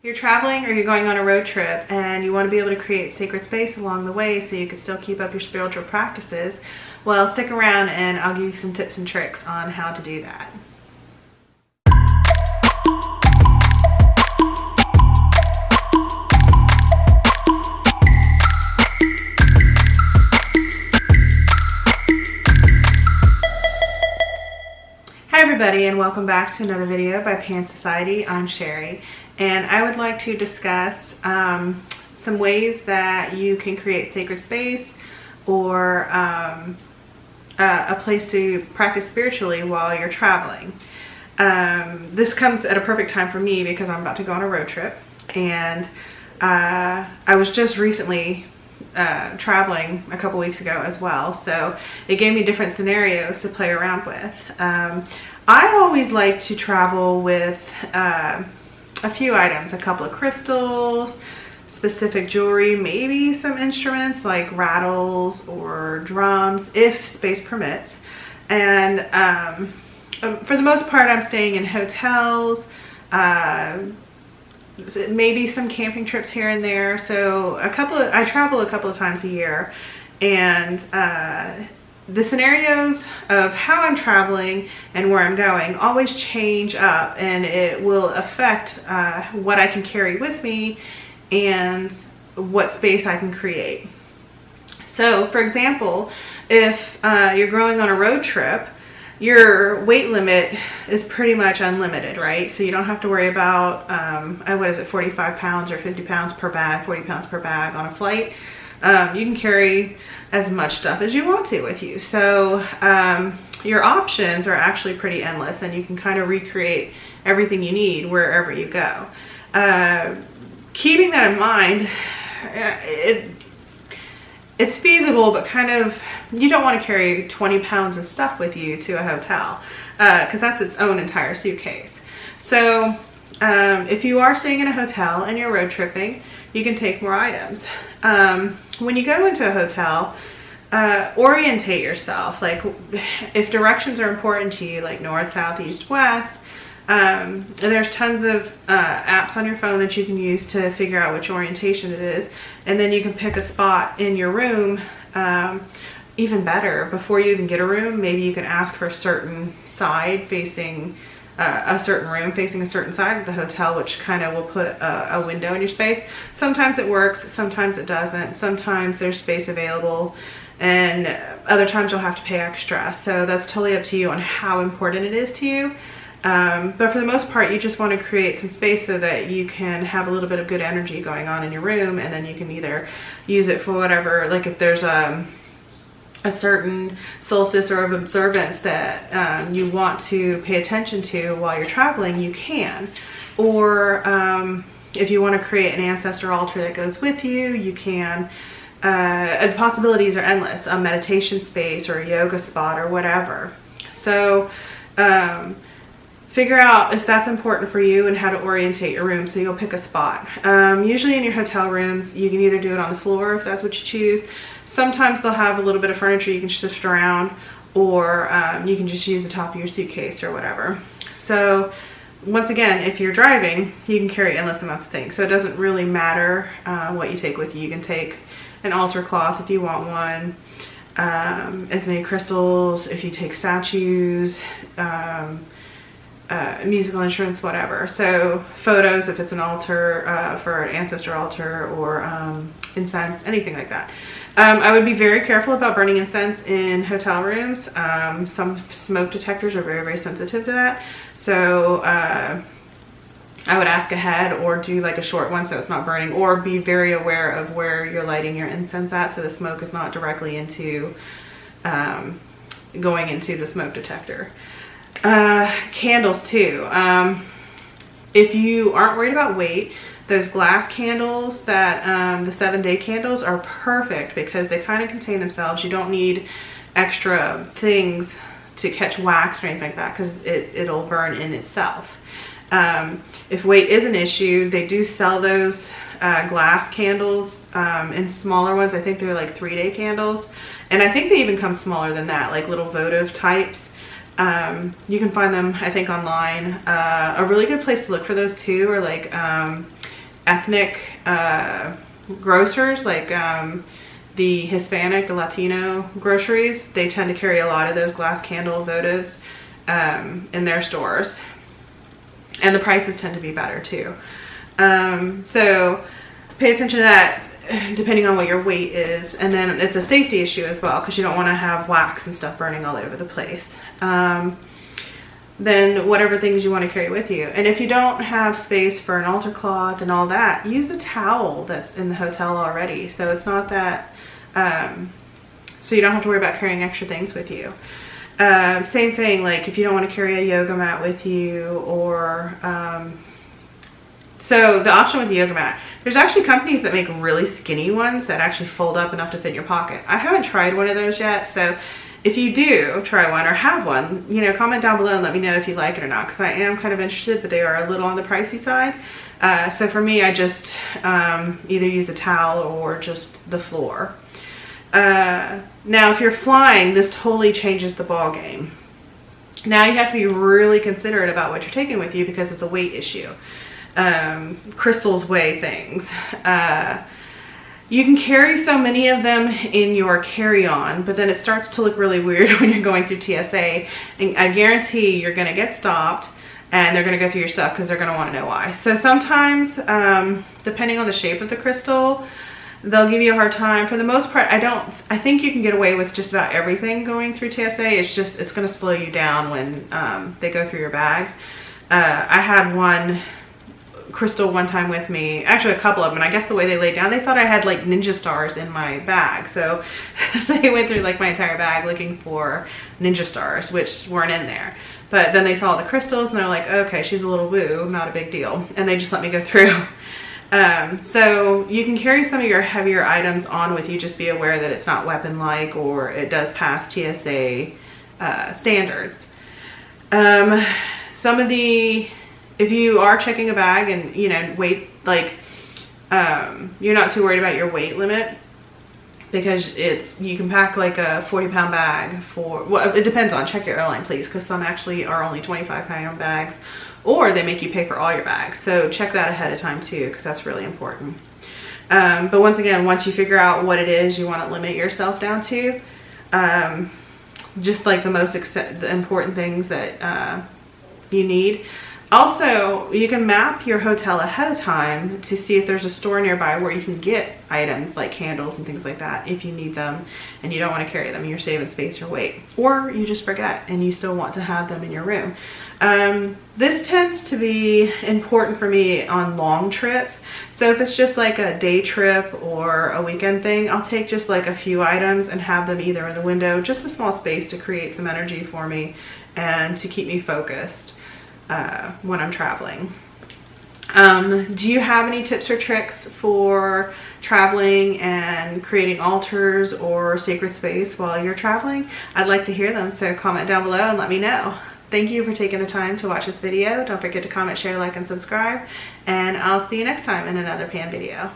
You're traveling or you're going on a road trip and you want to be able to create sacred space along the way so you can still keep up your spiritual practices, well, stick around and I'll give you some tips and tricks on how to do that. Hi everybody, and welcome back to another video by Pan Society. I'm Cherie, and I would like to discuss some ways that you can create sacred space or a place to practice spiritually while you're traveling. This comes at a perfect time for me because I'm about to go on a road trip, and I was just recently traveling a couple weeks ago as well, so it gave me different scenarios to play around with. I always like to travel with a few items, a couple of crystals, specific jewelry, maybe some instruments like rattles or drums if space permits. And for the most part I'm staying in hotels, maybe some camping trips here and there. So I travel a couple of times a year, and the scenarios of how I'm traveling and where I'm going always change up, and it will affect what I can carry with me and what space I can create. So for example, if you're going on a road trip, your weight limit is pretty much unlimited, right? So you don't have to worry about, what is it, 45 pounds or 50 pounds per bag, 40 pounds per bag on a flight. You can carry as much stuff as you want to with you. So your options are actually pretty endless, and you can kind of recreate everything you need wherever you go. Keeping that in mind, it's feasible, but kind of, you don't want to carry 20 pounds of stuff with you to a hotel, because that's its own entire suitcase. So if you are staying in a hotel and you're road tripping, you can take more items. When you go into a hotel, orientate yourself. Like if directions are important to you, like north, south, east, west, and there's tons of apps on your phone that you can use to figure out which orientation it is, and then you can pick a spot in your room. Even better, before you even get a room, maybe you can ask for a certain side facing a certain room facing a certain side of the hotel, which kind of will put a window in your space. Sometimes it works, sometimes it doesn't. Sometimes there's space available, and other times you'll have to pay extra. So that's totally up to you on how important it is to you. But for the most part, you just want to create some space so that you can have a little bit of good energy going on in your room, and then you can either use it for whatever, like if there's a certain solstice or observance that you want to pay attention to while you're traveling, you can. Or if you want to create an ancestor altar that goes with you, you can. The possibilities are endless, a meditation space or a yoga spot or whatever. So figure out if that's important for you and how to orientate your room, so you'll pick a spot. Usually in your hotel rooms, you can either do it on the floor if that's what you choose. Sometimes they'll have a little bit of furniture you can shift around, or you can just use the top of your suitcase or whatever. So once again, if you're driving, you can carry endless amounts of things. So it doesn't really matter what you take with you. You can take an altar cloth if you want one, as many crystals, if you take statues, musical instruments, whatever. So photos if it's an altar, for an ancestor altar, or incense, anything like that. I would be very careful about burning incense in hotel rooms. Some smoke detectors are very, very sensitive to that. So I would ask ahead, or do like a short one so it's not burning, or be very aware of where you're lighting your incense at so the smoke is not directly into going into the smoke detector. Candles too. If you aren't worried about weight, those glass candles that the 7-day candles are perfect because they kind of contain themselves. You don't need extra things to catch wax or anything like that, because it'll burn in itself. If weight is an issue, they do sell those glass candles in smaller ones. I think they're like 3-day candles, and I think they even come smaller than that, like little votive types. You can find them, I think, online. A really good place to look for those too are like ethnic grocers, like the Hispanic, the Latino groceries, they tend to carry a lot of those glass candle votives in their stores. And the prices tend to be better too. So pay attention to that depending on what your weight is. And then it's a safety issue as well, because you don't want to have wax and stuff burning all over the place. Then whatever things you want to carry with you. And if you don't have space for an altar cloth and all that, use a towel that's in the hotel already. So it's not that, so you don't have to worry about carrying extra things with you. Same thing, like if you don't want to carry a yoga mat with you, or so the option with the yoga mat, there's actually companies that make really skinny ones that actually fold up enough to fit in your pocket. I haven't tried one of those yet, so if you do try one or have one, you know, comment down below and let me know if you like it or not, because I am kind of interested, but they are a little on the pricey side. So for me, I just either use a towel or just the floor. Now if you're flying, this totally changes the ball game. Now you have to be really considerate about what you're taking with you, because it's a weight issue. Crystals weigh things. You can carry so many of them in your carry-on, but then it starts to look really weird when you're going through TSA, and I guarantee you're going to get stopped and they're going to go through your stuff because they're going to want to know why. So sometimes, depending on the shape of the crystal, they'll give you a hard time. For the most part, I think you can get away with just about everything going through TSA. It's just, it's going to slow you down when they go through your bags. I had one crystal one time with me, actually a couple of them, and I guess the way they laid down, they thought I had like ninja stars in my bag. So they went through like my entire bag looking for ninja stars, which weren't in there. But then they saw the crystals and they're like, okay, she's a little woo, not a big deal. And they just let me go through. So you can carry some of your heavier items on with you. Just be aware that it's not weapon-like, or it does pass TSA standards. Some of the, if you are checking a bag and, you know, weight, like, you're not too worried about your weight limit, because you can pack like a 40-pound bag for, well, it depends on, check your airline please, because some actually are only 25-pound bags, or they make you pay for all your bags. So check that ahead of time too, because that's really important. But once again, once you figure out what it is you want to limit yourself down to, just like the most the important things that you need. Also, you can map your hotel ahead of time to see if there's a store nearby where you can get items like candles and things like that if you need them and you don't want to carry them. You're saving space or weight, or you just forget and you still want to have them in your room. This tends to be important for me on long trips. So if it's just like a day trip or a weekend thing, I'll take just like a few items and have them either in the window, just a small space to create some energy for me and to keep me focused when I'm traveling. Do you have any tips or tricks for traveling and creating altars or sacred space while you're traveling? I'd like to hear them, so comment down below and let me know. Thank you for taking the time to watch this video. Don't forget to comment, share, like, and subscribe, and I'll see you next time in another Pan video.